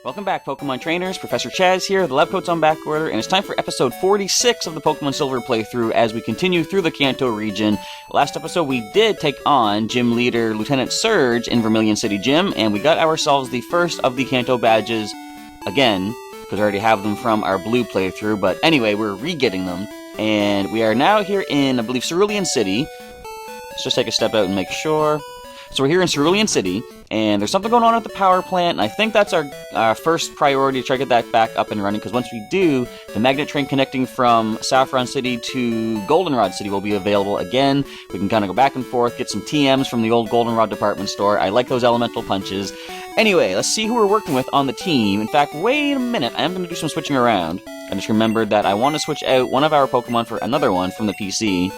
Welcome back, Pokemon Trainers. Professor Chaz here. The lab coat's on back order, and it's time for episode 46 of the Pokemon Silver playthrough as we continue through the Kanto region. Last episode, we did take on Gym Leader Lieutenant Surge in Vermilion City Gym, and we got ourselves the first of the Kanto badges again, because I already have them from our Blue playthrough, but anyway, we're re-getting them. And we are now here in, I believe, Cerulean City. Let's just take a step out and make sure. So we're here in Cerulean City, and there's something going on at the power plant, and I think that's our first priority to try to get that back up and running, because once we do, the magnet train connecting from Saffron City to Goldenrod City will be available again. We can kind of go back and forth, get some TMs from the old Goldenrod department store. I like those elemental punches. Anyway, let's see who we're working with on the team. In fact, wait a minute, I am going to do some switching around. I just remembered that I want to switch out one of our Pokemon for another one from the PC.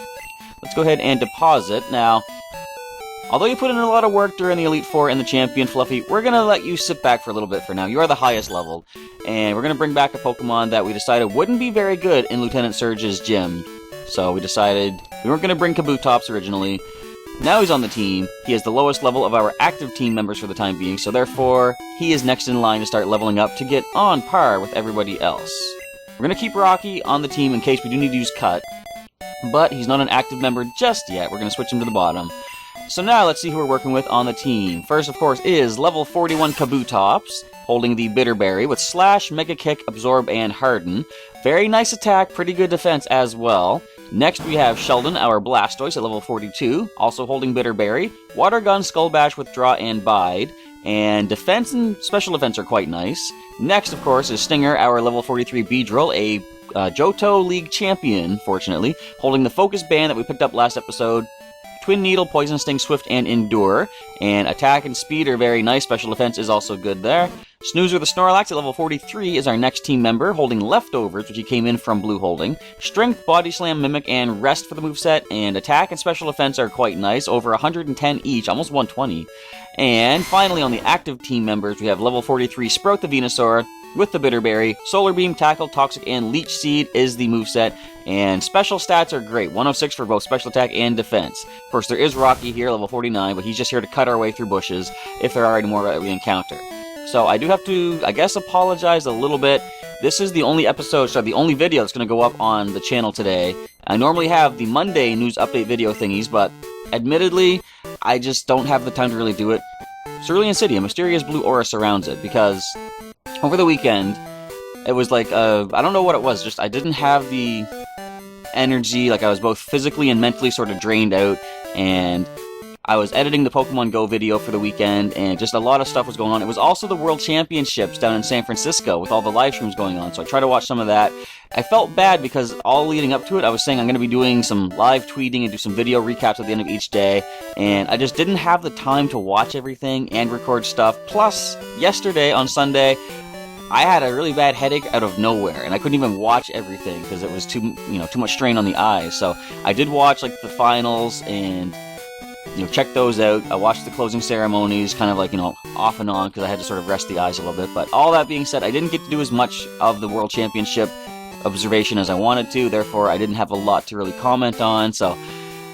Let's go ahead and deposit. Now, although you put in a lot of work during the Elite Four and the Champion, Fluffy, we're going to let you sit back for a little bit for now. You are the highest leveled, and we're going to bring back a Pokemon that we decided wouldn't be very good in Lieutenant Surge's gym. So we decided we weren't going to bring Kabutops originally. Now he's on the team. He is the lowest level of our active team members for the time being, so therefore he is next in line to start leveling up to get on par with everybody else. We're going to keep Rocky on the team in case we do need to use Cut, but he's not an active member just yet. We're going to switch him to the bottom. So now let's see who we're working with on the team. First, of course, is level 41 Kabutops, holding the Bitterberry with Slash, Mega Kick, Absorb, and Harden. Very nice attack, pretty good defense as well. Next, we have Sheldon, our Blastoise, at level 42, also holding Bitterberry, Water Gun, Skull Bash, Withdraw, and Bide. And defense and special defense are quite nice. Next, of course, is Stinger, our level 43 Beedrill, a Johto League champion, fortunately, holding the Focus Band that we picked up last episode. Twin Needle, Poison Sting, Swift, and Endure. And attack and speed are very nice. Special defense is also good there. Snoozer the Snorlax at level 43 is our next team member, holding Leftovers, which he came in from Blue holding. Strength, Body Slam, Mimic, and Rest for the moveset. And attack and special defense are quite nice, over 110 each, almost 120. And finally, on the active team members, we have level 43 Sprout the Venusaur with the Bitterberry. Solar Beam, Tackle, Toxic, and Leech Seed is the moveset. And special stats are great. 106 for both special attack and defense. Of course, there is Rocky here, level 49, but he's just here to cut our way through bushes if there are any more that we encounter. So I do have to, I guess, apologize a little bit. This is the only episode, the only video that's going to go up on the channel today. I normally have the Monday news update video thingies, but admittedly, I just don't have the time to really do it. Cerulean City, a mysterious blue aura surrounds it, because over the weekend, it was like, I don't know what it was, just I didn't have the energy, like I was both physically and mentally sort of drained out, and I was editing the Pokemon Go video for the weekend, and just a lot of stuff was going on. It was also the World Championships down in San Francisco with all the live streams going on, so I tried to watch some of that. I felt bad because all leading up to it, I was saying I'm going to be doing some live tweeting and do some video recaps at the end of each day, and I just didn't have the time to watch everything and record stuff. Plus, yesterday on Sunday, I had a really bad headache out of nowhere, and I couldn't even watch everything because it was too much strain on the eyes. So I did watch like the finals and check those out. I watched the closing ceremonies, kind of like off and on because I had to sort of rest the eyes a little bit. But all that being said, I didn't get to do as much of the World Championship observation as I wanted to. Therefore, I didn't have a lot to really comment on. So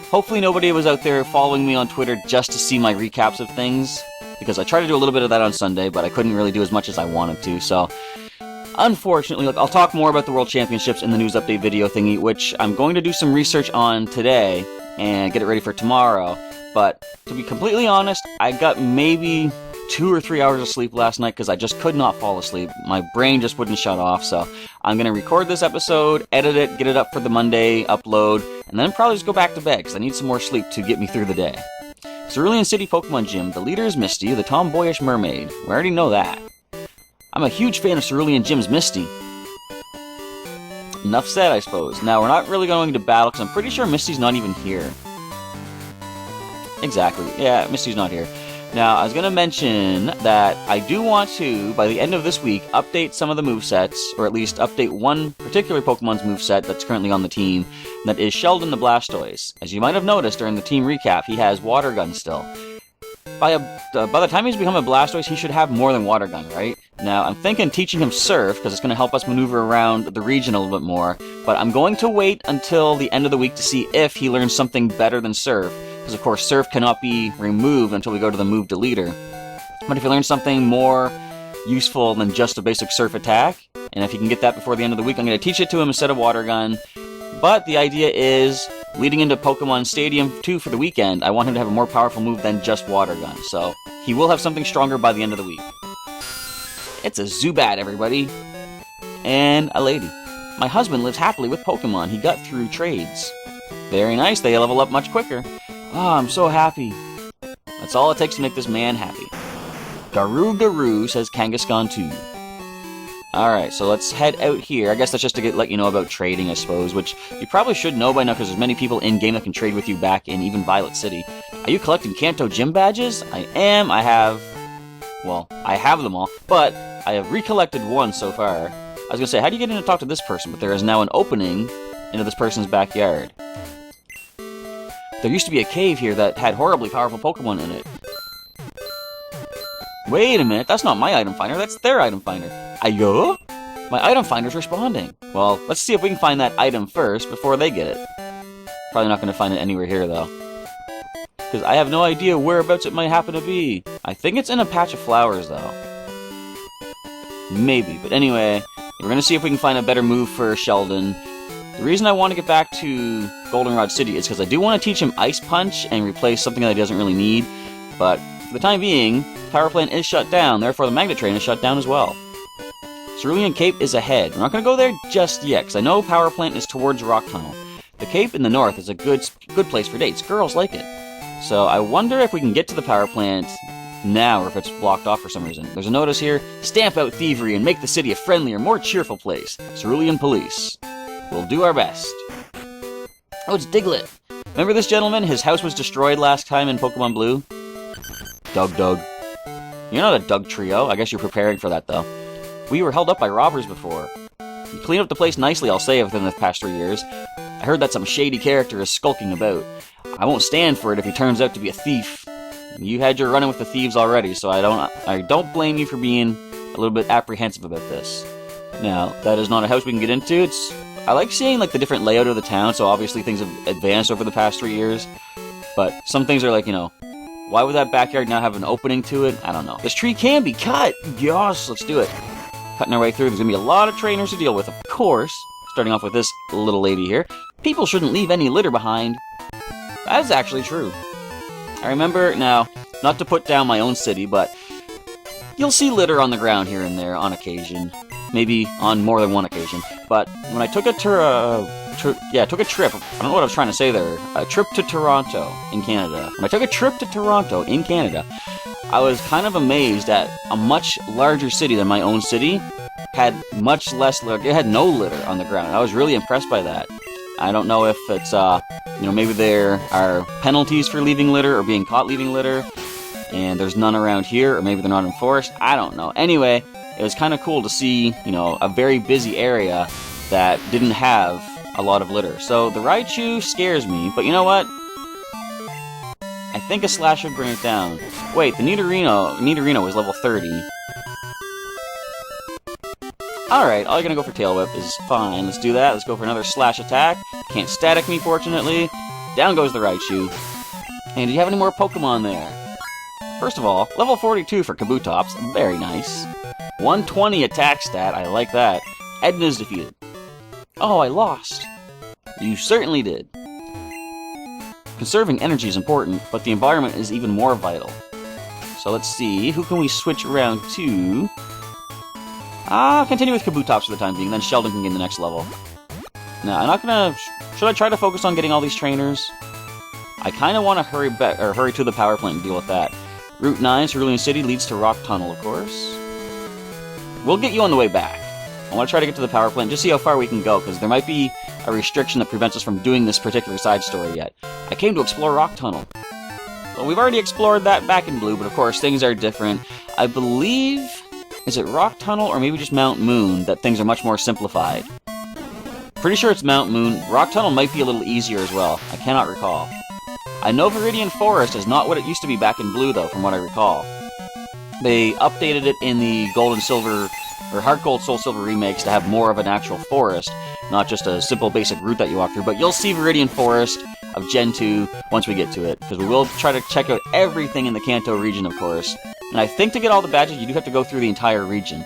hopefully nobody was out there following me on Twitter just to see my recaps of things, because I tried to do a little bit of that on Sunday, but I couldn't really do as much as I wanted to. So unfortunately, I'll talk more about the World Championships in the news update video thingy, which I'm going to do some research on today and get it ready for tomorrow. But to be completely honest, I got maybe 2 or 3 hours of sleep last night because I just could not fall asleep. My brain just wouldn't shut off, so I'm going to record this episode, edit it, get it up for the Monday upload, and then probably just go back to bed because I need some more sleep to get me through the day. Cerulean City Pokemon Gym. The leader is Misty, the tomboyish mermaid. We already know that. I'm a huge fan of Cerulean Gym's Misty. Enough said, I suppose. Now, we're not really going to battle because I'm pretty sure Misty's not even here. Exactly. Yeah, Misty's not here. Now, I was going to mention that I do want to, by the end of this week, update some of the movesets, or at least update one particular Pokemon's moveset that's currently on the team, and that is Sheldon the Blastoise. As you might have noticed during the team recap, he has Water Gun still. By the time he's become a Blastoise, he should have more than Water Gun, right? Now, I'm thinking teaching him Surf, because it's going to help us maneuver around the region a little bit more, but I'm going to wait until the end of the week to see if he learns something better than Surf. Because, of course, Surf cannot be removed until we go to the Move Deleter. But if he learns something more useful than just a basic surf attack. And if you can get that before the end of the week, I'm going to teach it to him instead of Water Gun. But the idea is, leading into Pokemon Stadium 2 for the weekend, I want him to have a more powerful move than just Water Gun. So, he will have something stronger by the end of the week. It's a Zubat, everybody. And a lady. My husband lives happily with Pokemon. He got through trades. Very nice, they level up much quicker. Oh, I'm so happy. That's all it takes to make this man happy. Garu Garu, says Kangaskhan 2. Alright, so let's head out here. I guess that's just to let you know about trading, I suppose, which you probably should know by now because there's many people in-game that can trade with you back in even Violet City. Are you collecting Kanto gym badges? I am. I have them all, but I have recollected one so far. I was going to say, how do you get in to talk to this person? But there is now an opening into this person's backyard. There used to be a cave here that had horribly powerful Pokemon in it. Wait a minute, that's not my item finder, that's their item finder. Ayo? My item finder's responding. Well, let's see if we can find that item first before they get it. Probably not going to find it anywhere here, though. Because I have no idea whereabouts it might happen to be. I think it's in a patch of flowers, though. Maybe, but anyway, we're going to see if we can find a better move for Sheldon. The reason I want to get back to Goldenrod City is because I do want to teach him Ice Punch and replace something that he doesn't really need. But for the time being, Power Plant is shut down, therefore the Magnet Train is shut down as well. Cerulean Cape is ahead. We're not going to go there just yet, because I know Power Plant is towards Rock Tunnel. The Cape in the north is a good place for dates. Girls like it. So I wonder if we can get to the Power Plant now, or if it's blocked off for some reason. There's a notice here: stamp out thievery and make the city a friendlier, more cheerful place. Cerulean Police. We'll do our best. Oh, it's Diglett. Remember this gentleman? His house was destroyed last time in Pokemon Blue. Doug. You're not a Doug trio. I guess you're preparing for that, though. We were held up by robbers before. You cleaned up the place nicely, I'll say, within the past 3 years. I heard that some shady character is skulking about. I won't stand for it if he turns out to be a thief. You had your run-in with the thieves already, so I don't blame you for being a little bit apprehensive about this. Now, that is not a house we can get into. I like seeing like the different layout of the town, so obviously things have advanced over the past 3 years. But some things are like, why would that backyard not have an opening to it? I don't know. This tree can be cut! Gosh, let's do it. Cutting our way through, there's going to be a lot of trainers to deal with, of course. Starting off with this little lady here. People shouldn't leave any litter behind. That is actually true. I remember, now, not to put down my own city, but you'll see litter on the ground here and there on occasion. Maybe on more than one occasion. But when I took a trip, I don't know what I was trying to say there, a trip to Toronto in Canada. When I took a trip to Toronto in Canada, I was kind of amazed at a much larger city than my own city had much less litter. It had no litter on the ground. I was really impressed by that. I don't know if it's, maybe there are penalties for leaving litter or being caught leaving litter, and there's none around here, or maybe they're not enforced. I don't know. Anyway, it was kind of cool to see, a very busy area that didn't have a lot of litter. So the Raichu scares me, but you know what? I think a Slash would bring it down. Wait, the Nidorino was level 30. Alright, all you're gonna go for Tail Whip is fine. Let's do that. Let's go for another Slash attack. Can't static me, fortunately. Down goes the Raichu. And do you have any more Pokemon there? First of all, level 42 for Kabutops. Very nice. 120 attack stat. I like that. Edna's defeated. Oh, I lost. You certainly did. Conserving energy is important, but the environment is even more vital. So let's see, who can we switch around to? I'll continue with Kabutops for the time being, then Sheldon can gain the next level. Now, I'm not gonna... Should I try to focus on getting all these trainers? I kind of want to hurry to the power plant and deal with that. Route 9, Cerulean City, leads to Rock Tunnel, of course. We'll get you on the way back. I want to try to get to the power plant, just see how far we can go, because there might be a restriction that prevents us from doing this particular side story yet. I came to explore Rock Tunnel. Well, we've already explored that back in Blue, but of course, things are different. I believe... Is it Rock Tunnel, or maybe just Mount Moon, that things are much more simplified? Pretty sure it's Mount Moon. Rock Tunnel might be a little easier as well. I cannot recall. I know Viridian Forest is not what it used to be back in Blue, though, from what I recall. They updated it in the Gold and Silver, or Heart Gold Soul Silver remakes to have more of an actual forest, not just a simple basic route that you walk through. But you'll see Viridian Forest of Gen 2 once we get to it, because we will try to check out everything in the Kanto region, of course. And I think to get all the badges, you do have to go through the entire region.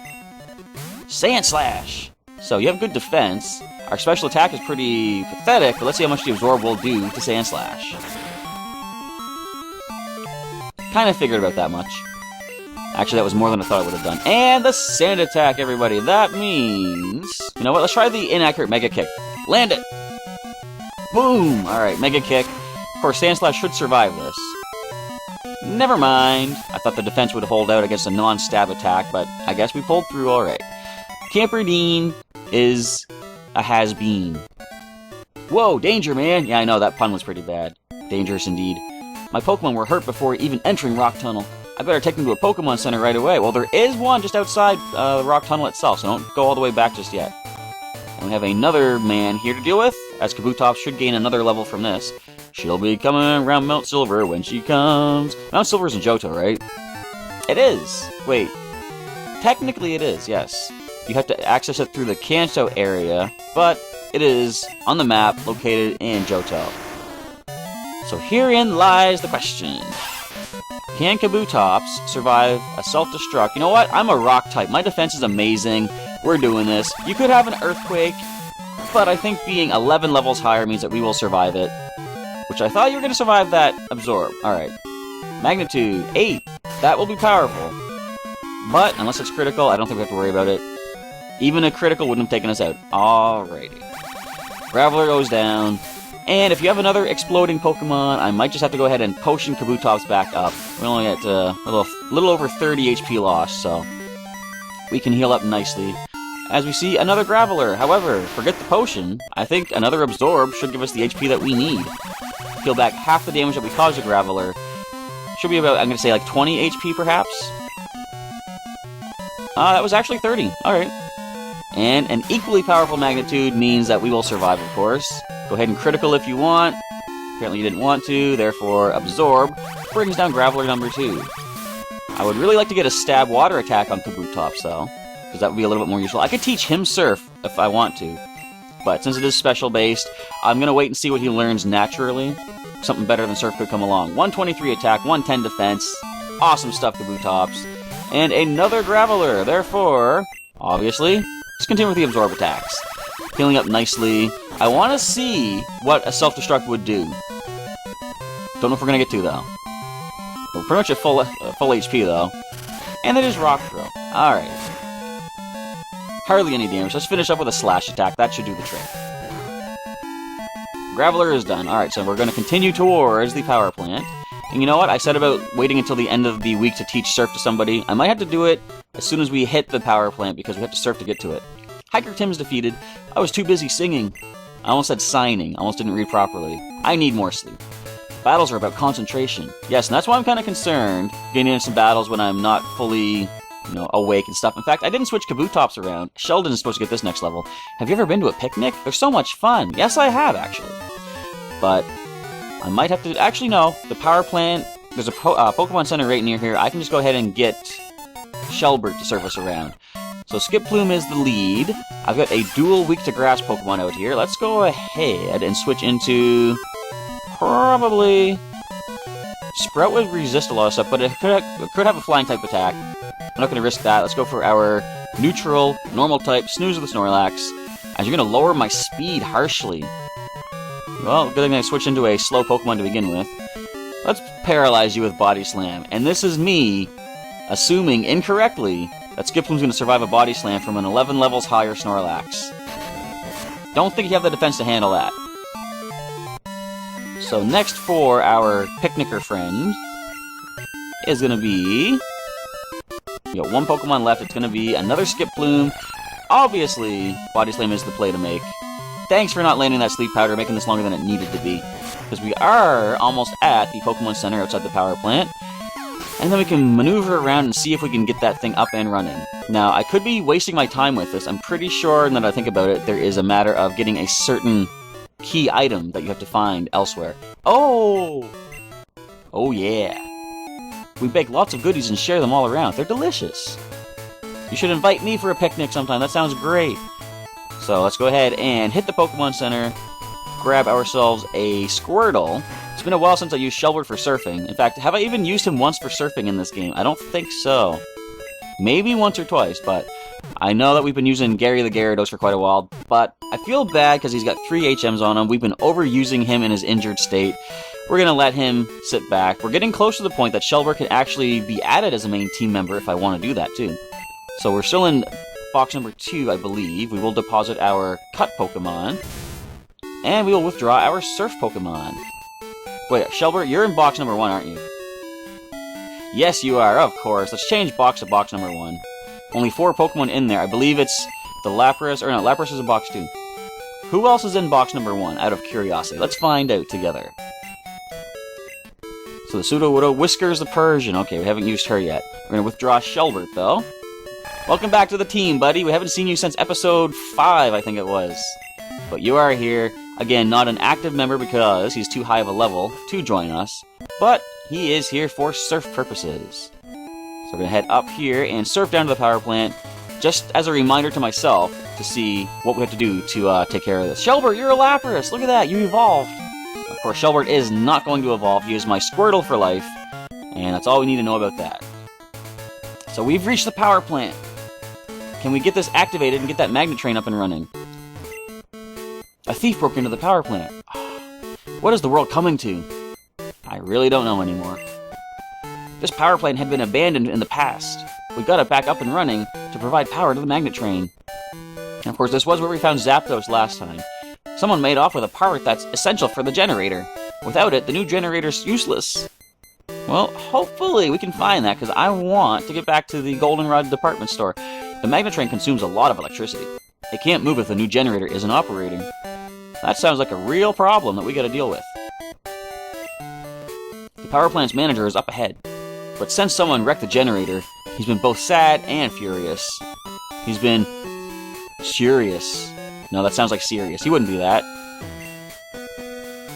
Sand Slash! So you have good defense. Our special attack is pretty pathetic, but let's see how much the Absorb will do to Sand Slash. Kind of figured about that much. Actually, that was more than I thought I would have done. And the Sand Attack, everybody. That means... You know what? Let's try the inaccurate Mega Kick. Land it! Boom! Alright, Mega Kick. Of course, Sand Slash should survive this. Never mind. I thought the defense would hold out against a non-stab attack, but I guess we pulled through alright. Camperdine is a has-been. Whoa, danger, man! Yeah, I know, that pun was pretty bad. Dangerous indeed. My Pokemon were hurt before even entering Rock Tunnel. I better take them to a Pokemon Center right away. Well, there is one just outside the Rock Tunnel itself, so don't go all the way back just yet. And we have another man here to deal with, as Kabutops should gain another level from this. She'll be coming around Mount Silver when she comes. Mount Silver's in Johto, right? It is! Wait. Technically it is, yes. You have to access it through the Kanto area, but it is, on the map, located in Johto. So herein lies the question. Can Kabutops survive a self-destruct? You know what? I'm a rock type. My defense is amazing. We're doing this. You could have an earthquake, but I think being 11 levels higher means that we will survive it. Which I thought you were going to survive that absorb. Alright. Magnitude 8. That will be powerful. But, unless it's critical, I don't think we have to worry about it. Even a critical wouldn't have taken us out. Alrighty. Graveler goes down. And if you have another exploding Pokemon, I might just have to go ahead and potion Kabutops back up. We're only at a little over 30 HP lost, so we can heal up nicely. As we see, another Graveler. However, forget the potion. I think another Absorb should give us the HP that we need. Heal back half the damage that we caused a Graveler. Should be about, I'm going to say, like 20 HP, perhaps? That was actually 30. Alright. And an equally powerful Magnitude means that we will survive, of course. Go ahead and critical if you want. Apparently you didn't want to, therefore Absorb brings down Graveler number 2. I would really like to get a Stab Water attack on Kabutops, though, because that would be a little bit more useful. I could teach him Surf if I want to, but since it is special-based, I'm going to wait and see what he learns naturally. Something better than Surf could come along. 123 attack, 110 defense. Awesome stuff, Kabutops. And another Graveler, therefore, obviously, let's continue with the Absorb attacks. Healing up nicely. I want to see what a self-destruct would do. Don't know if we're going to get to, though. We're pretty much at full HP, though. And it is Rock Throw. Alright. Hardly any damage. Let's finish up with a Slash attack. That should do the trick. Graveler is done. Alright, so we're going to continue towards the power plant. And you know what? I said about waiting until the end of the week to teach Surf to somebody. I might have to do it as soon as we hit the power plant, because we have to Surf to get to it. Hiker Tim's defeated. I was too busy singing. I almost said signing. I almost didn't read properly. I need more sleep. Battles are about concentration. Yes, and that's why I'm kind of concerned getting into some battles when I'm not fully, awake and stuff. In fact, I didn't switch Kabutops around. Sheldon is supposed to get this next level. Have you ever been to a picnic? They're so much fun. Yes, I have, actually. But I might have to... Actually, no. The power plant... There's a Pokemon Center right near here. I can just go ahead and get Shelbert to surface around. So Skiploom is the lead. I've got a dual weak-to-grass Pokemon out here. Let's go ahead and switch into... Probably... Sprout would resist a lot of stuff, but it could have a flying-type attack. I'm not going to risk that. Let's go for our neutral, normal-type Snooze with the Snorlax. As you're going to lower my speed harshly. Well, good thing I switched into a slow Pokemon to begin with. Let's paralyze you with Body Slam. And this is me assuming incorrectly that Skiploom's going to survive a Body Slam from an 11 levels higher Snorlax. Don't think you have the defense to handle that. So next for our Picnicker friend is going to be... We got one Pokemon left. It's going to be another Skiploom. Obviously, Body Slam is the play to make. Thanks for not landing that Sleep Powder, making this longer than it needed to be. Because we are almost at the Pokemon Center outside the power plant. And then we can maneuver around and see if we can get that thing up and running. Now, I could be wasting my time with this. I'm pretty sure, now that I think about it, there is a matter of getting a certain key item that you have to find elsewhere. Oh! Oh yeah. We bake lots of goodies and share them all around. They're delicious. You should invite me for a picnic sometime. That sounds great. So let's go ahead and hit the Pokemon Center. Grab ourselves a Squirtle. been a while since I used Shelbert for surfing. In fact, have I even used him once for surfing in this game? I don't think so. Maybe once or twice, but I know that we've been using Gary the Gyarados for quite a while, but I feel bad because he's got 3 HMs on him. We've been overusing him in his injured state. We're going to let him sit back. We're getting close to the point that Shelbert can actually be added as a main team member if I want to do that too. So we're still in box number 2, I believe. We will deposit our Cut Pokemon, and we will withdraw our Surf Pokemon. Wait, Shelbert, you're in box number 1, aren't you? Yes, you are, of course. Let's change box to box number 1. Only 4 Pokemon in there. I believe it's the Lapras, or no, Lapras is in box 2. Who else is in box number 1, out of curiosity? Let's find out together. So the Sudowoodo, Whiskers the Persian. Okay, we haven't used her yet. We're going to withdraw Shelbert, though. Welcome back to the team, buddy. We haven't seen you since episode 5, I think it was. But you are here. Again, not an active member because he's too high of a level to join us. But he is here for surf purposes. So we're going to head up here and surf down to the power plant, just as a reminder to myself to see what we have to do to take care of this. Shelbert, you're a Lapras! Look at that, you evolved! Of course, Shelbert is not going to evolve. He is my Squirtle for life, and that's all we need to know about that. So we've reached the power plant. Can we get this activated and get that Magnet Train up and running? A thief broke into the power plant. What is the world coming to? I really don't know anymore. This power plant had been abandoned in the past. We got it back up and running to provide power to the Magnet Train. And of course, this was where we found Zapdos last time. Someone made off with a part that's essential for the generator. Without it, the new generator's useless. Well, hopefully we can find that, because I want to get back to the Goldenrod department store. The Magnet Train consumes a lot of electricity. It can't move if the new generator isn't operating. That sounds like a real problem that we gotta deal with. The power plant's manager is up ahead. But since someone wrecked the generator, he's been both sad and furious. He's been... Furious. No, that sounds like serious. He wouldn't be that.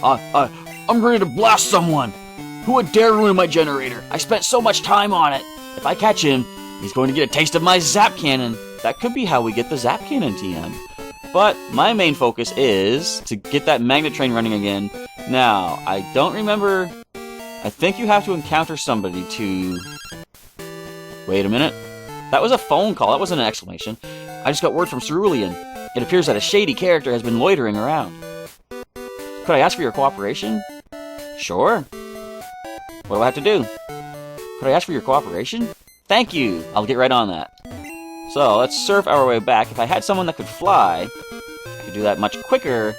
I'm ready to blast someone! Who would dare ruin my generator? I spent so much time on it! If I catch him, he's going to get a taste of my Zap Cannon! That could be how we get the Zap Cannon TM. But my main focus is to get that Magnet Train running again. Now, I don't remember... I think you have to encounter somebody to... Wait a minute. That was a phone call, that wasn't an exclamation. I just got word from Cerulean. It appears that a shady character has been loitering around. Could I ask for your cooperation? Sure. What do I have to do? Could I ask for your cooperation? Thank you! I'll get right on that. So, let's surf our way back. If I had someone that could fly, I could do that much quicker,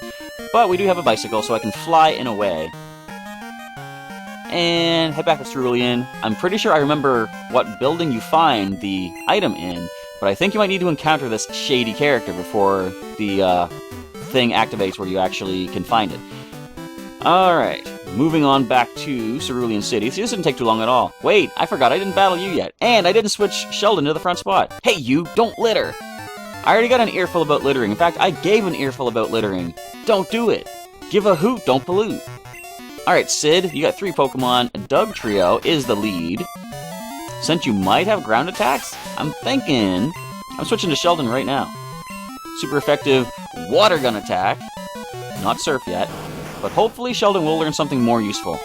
but we do have a bicycle, so I can fly in a way. And head back to Cerulean. I'm pretty sure I remember what building you find the item in, but I think you might need to encounter this shady character before the thing activates where you actually can find it. Alright, moving on back to Cerulean City. See, this didn't take too long at all. Wait, I forgot I didn't battle you yet. And I didn't switch Sheldon to the front spot. Hey you, don't litter! I already got an earful about littering. In fact, I gave an earful about littering. Don't do it! Give a hoot, don't pollute. Alright, Sid, you got 3 Pokemon. Dugtrio is the lead. Since you might have ground attacks, I'm switching to Sheldon right now. Super effective Water Gun attack. Not Surf yet, but hopefully Sheldon will learn something more useful.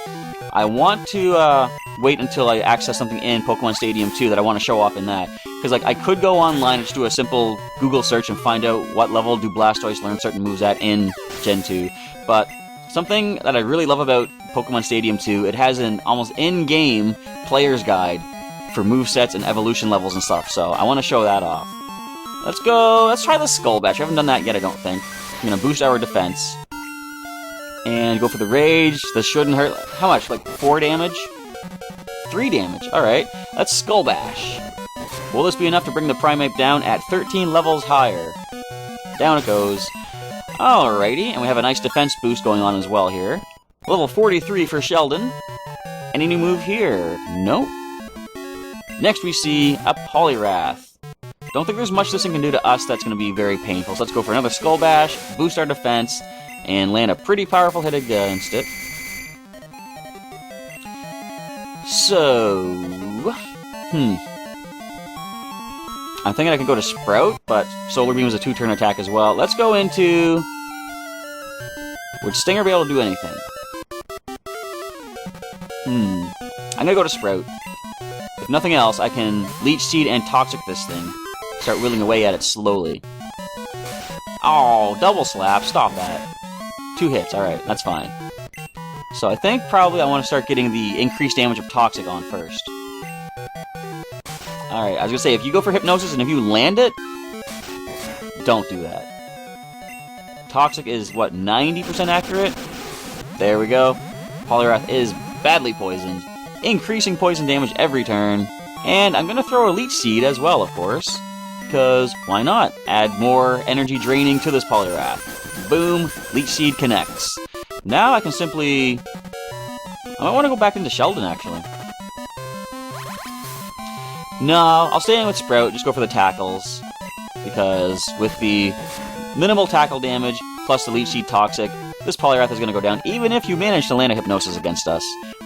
I want to wait until I access something in Pokemon Stadium 2 that I want to show off in that. Because like I could go online and just do a simple Google search and find out what level do Blastoise learn certain moves at in Gen 2, but something that I really love about Pokemon Stadium 2, it has an almost in-game player's guide for movesets and evolution levels and stuff, so I want to show that off. Let's try the Skull Bash. I haven't done that yet, I don't think. I'm going to boost our defense. And go for the Rage. This shouldn't hurt. How much? Like 4 damage? 3 damage. Alright, let's Skull Bash. Will this be enough to bring the Primeape down at 13 levels higher? Down it goes. Alrighty, and we have a nice defense boost going on as well here. Level 43 for Sheldon. Any new move here? Nope. Next we see a Poliwrath. Don't think there's much this thing can do to us that's going to be very painful, so let's go for another Skull Bash, boost our defense, and land a pretty powerful hit against it. So... I'm thinking I can go to Sprout, but Solar Beam is a 2-turn attack as well. Let's go into... Would Stinger be able to do anything? I'm gonna go to Sprout. If nothing else, I can Leech Seed and Toxic this thing. Start whittling away at it slowly. Oh, double slap. Stop that. 2 hits. Alright, that's fine. So I think probably I want to start getting the increased damage of Toxic on first. Alright, I was gonna say, if you go for Hypnosis and if you land it, don't do that. Toxic is, what, 90% accurate? There we go. Poliwrath is badly poisoned, increasing poison damage every turn. And I'm going to throw a Leech Seed as well, of course, because why not? Add more energy draining to this Poliwrath. Boom, Leech Seed connects. Now I can simply... I want to go back into Sheldon, actually. No, I'll stay in with Sprout, just go for the tackles, because with the minimal tackle damage, plus the Leech Seed Toxic, this Poliwrath is going to go down, even if you manage to land a Hypnosis against us.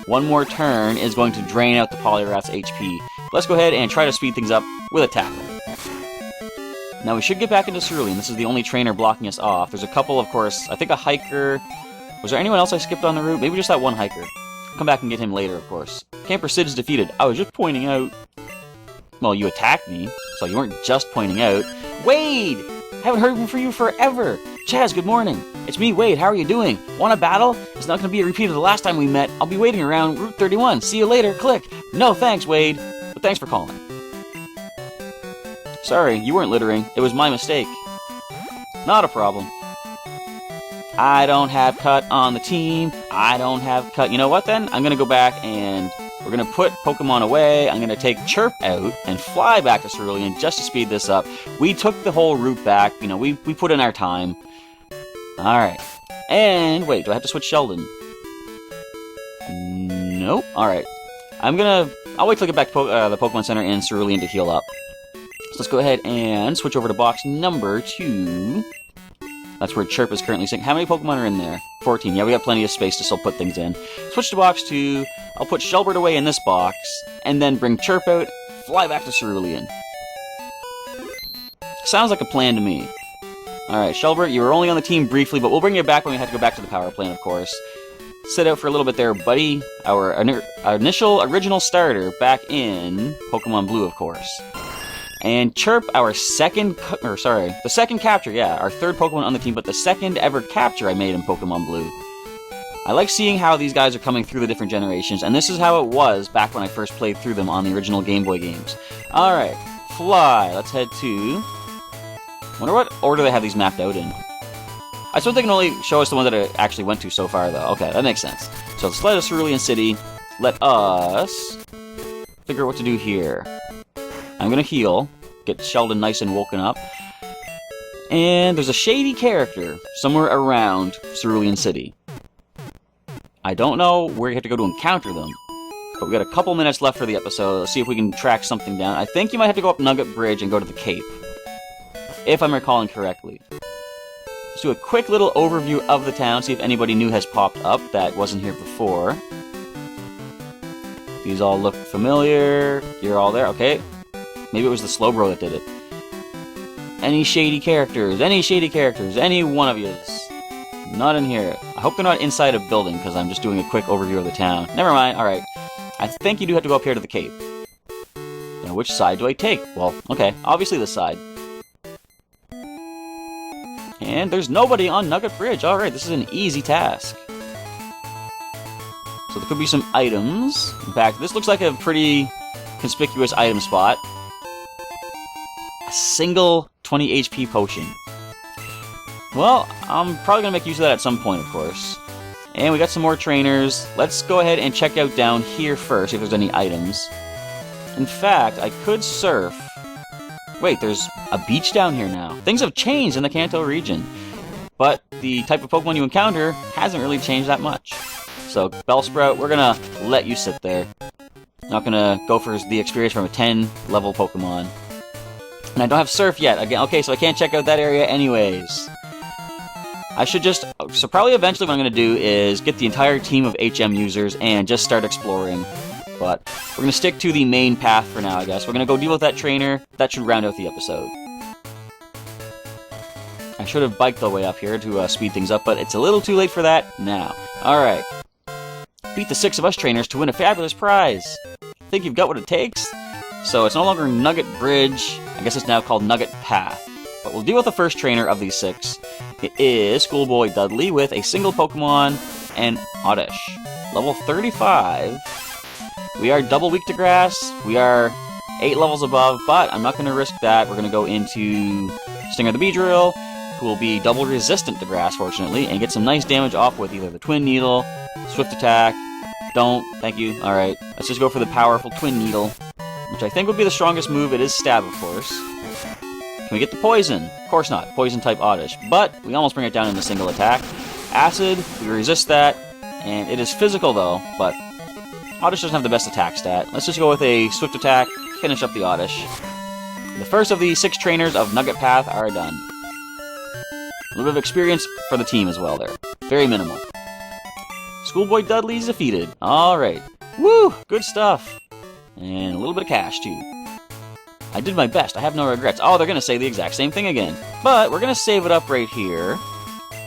One more turn is going to drain out the Poliwrath's HP. Let's go ahead and try to speed things up with a tackle. Now we should get back into Cerulean. This is the only trainer blocking us off. There's a couple, of course, I think a hiker. Was there anyone else I skipped on the route? Maybe just that one hiker. Come back and get him later, of course. Camper Sid is defeated. I was just pointing out... Well, you attacked me, so you weren't just pointing out. Wade! Haven't heard from you forever! Chaz, good morning. It's me, Wade. How are you doing? Want a battle? It's not going to be a repeat of the last time we met. I'll be waiting around Route 31. See you later. Click. No, thanks, Wade. But thanks for calling. Sorry, you weren't littering. It was my mistake. Not a problem. I don't have Cut on the team. I don't have Cut. You know what, then? I'm going to go back and we're going to put Pokemon away. I'm going to take Chirp out and fly back to Cerulean just to speed this up. We took the whole route back. You know, we put in our time. Alright. And, wait, do I have to switch Sheldon? Nope. Alright. I'll wait till I get back to the Pokemon Center in Cerulean to heal up. So let's go ahead and switch over to box number 2. That's where Chirp is currently sitting. How many Pokemon are in there? 14. Yeah, we got plenty of space to still put things in. Switch to box 2. I'll put Shelbert away in this box, and then bring Chirp out, fly back to Cerulean. Sounds like a plan to me. Alright, Shelbert, you were only on the team briefly, but we'll bring you back when we have to go back to the power plant, of course. Sit out for a little bit there, buddy. Our initial original starter back in Pokemon Blue, of course. And Chirp, the second capture, yeah, our third Pokemon on the team, but the second ever capture I made in Pokemon Blue. I like seeing how these guys are coming through the different generations, and this is how it was back when I first played through them on the original Game Boy games. Alright, fly. Let's head to... wonder what order they have these mapped out in. I suppose they can only show us the one that I actually went to so far, though. Okay, that makes sense. So let's let us Cerulean City. Let us figure out what to do here. I'm gonna heal, get Sheldon nice and woken up. And there's a Shady character somewhere around Cerulean City. I don't know where you have to go to encounter them, but we got a couple minutes left for the episode. Let's see if we can track something down. I think you might have to go up Nugget Bridge and go to the Cape, if I'm recalling correctly. Let's do a quick little overview of the town, see if anybody new has popped up that wasn't here before. These all look familiar. You're all there, okay. Maybe it was the Slowbro that did it. Any shady characters? Any shady characters? Any one of yous? Not in here. I hope they're not inside a building, because I'm just doing a quick overview of the town. Never mind, alright. I think you do have to go up here to the Cape. Now, which side do I take? Well, okay, obviously this side. And there's nobody on Nugget Bridge. Alright, this is an easy task. So there could be some items. In fact, this looks like a pretty conspicuous item spot. A single 20 HP potion. Well, I'm probably going to make use of that at some point, of course. And we got some more trainers. Let's go ahead and check out down here first, if there's any items. In fact, I could surf. Wait, there's a beach down here now. Things have changed in the Kanto region. But the type of Pokemon you encounter hasn't really changed that much. So, Bellsprout, we're going to let you sit there. Not going to go for the experience from a 10-level Pokemon. And I don't have Surf yet. Again, okay, so I can't check out that area anyways. I should just... So probably eventually what I'm going to do is get the entire team of HM users and just start exploring. But we're going to stick to the main path for now, I guess. We're going to go deal with that trainer. That should round out the episode. I should have biked the way up here to speed things up, but it's a little too late for that now. Alright. beat the 6 of us trainers to win a fabulous prize. Think you've got what it takes? So it's no longer Nugget Bridge, I guess it's now called Nugget Path. But we'll deal with the first trainer of these 6. It is Schoolboy Dudley with a single Pokemon and Oddish. Level 35. We are double weak to grass. We are 8 levels above, but I'm not going to risk that. We're going to go into Stinger the Beedrill, who will be double resistant to grass, fortunately, and get some nice damage off with either the Twin Needle, Swift Attack. Don't. Thank you. Alright. Let's just go for the powerful Twin Needle, which I think would be the strongest move. It is Stab, of course. Can we get the Poison? Of course not. Poison-type Oddish. But we almost bring it down in a single attack. Acid, we resist that. And it is physical, though, but Oddish doesn't have the best attack stat. Let's just go with a Swift Attack, finish up the Oddish. The first of the 6 trainers of Nugget Path are done. A little bit of experience for the team as well there. Very minimal. Schoolboy Dudley's defeated. Alright. Woo! Good stuff. And a little bit of cash, too. I did my best. I have no regrets. Oh, they're going to say the exact same thing again. But we're going to save it up right here.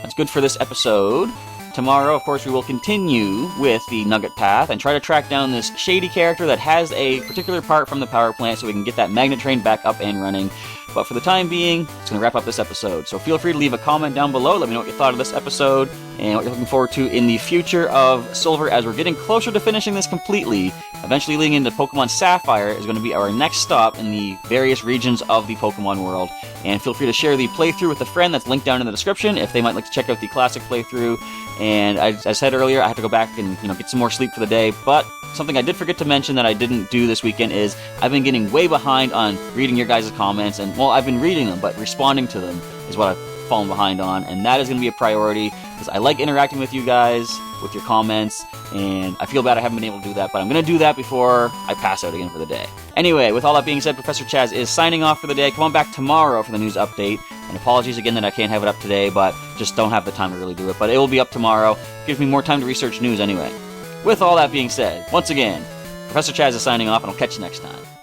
That's good for this episode. Tomorrow, of course, we will continue with the Nugget Path and try to track down this Shady character that has a particular part from the power plant so we can get that magnet train back up and running. But for the time being, it's going to wrap up this episode. So feel free to leave a comment down below. Let me know what you thought of this episode and what you're looking forward to in the future of Silver as we're getting closer to finishing this completely. Eventually leading into Pokemon Sapphire is going to be our next stop in the various regions of the Pokemon world. And feel free to share the playthrough with a friend that's linked down in the description if they might like to check out the classic playthrough. And as I said earlier, I have to go back and get some more sleep for the day. But something I did forget to mention that I didn't do this weekend is I've been getting way behind on reading your guys' comments. And, well, I've been reading them, but responding to them is what I've fallen behind on. And that is going to be a priority because I like interacting with you guys, with your comments. And I feel bad I haven't been able to do that, but I'm going to do that before I pass out again for the day. Anyway, with all that being said, Professor Chaz is signing off for the day. Come on back tomorrow for the news update. And apologies again that I can't have it up today, but just don't have the time to really do it. But it will be up tomorrow. Gives me more time to research news anyway. With all that being said, once again, Professor Chaz is signing off, and I'll catch you next time.